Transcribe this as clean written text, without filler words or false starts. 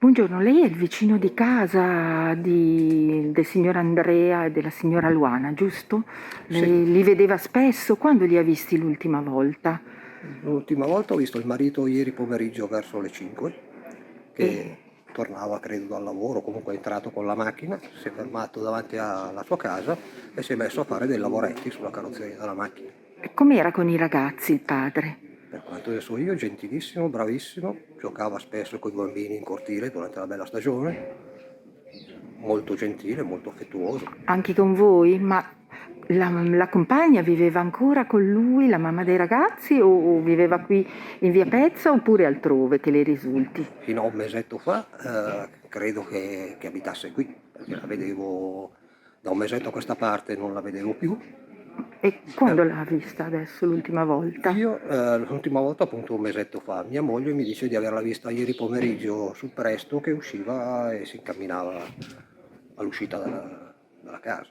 Buongiorno, lei è il vicino di casa del signor Andrea e della signora Luana, giusto? Sì, Lei li vedeva spesso? Quando li ha visti l'ultima volta? l'ultima volta ho visto il marito ieri pomeriggio verso le 5, E, che tornava credo dal lavoro, comunque è entrato con la macchina, si è fermato davanti alla sua casa e si è messo a fare dei lavoretti sulla carrozzeria della macchina. e com'era con i ragazzi il padre? Per quanto ne so io, gentilissimo, bravissimo, giocava spesso con i bambini in cortile durante la bella stagione, molto gentile, molto affettuoso. Anche con voi? Ma la compagna viveva ancora con lui, la mamma dei ragazzi, o viveva qui in via Pezza oppure altrove che le risulti? Fino a un mesetto fa credo che abitasse qui, perché la vedevo da un mesetto a questa parte, non la vedevo più. E quando l'ha vista adesso l'ultima volta? Io l'ultima volta appunto un mesetto fa, mia moglie mi dice di averla vista ieri pomeriggio sul presto che usciva e si incamminava all'uscita dalla casa.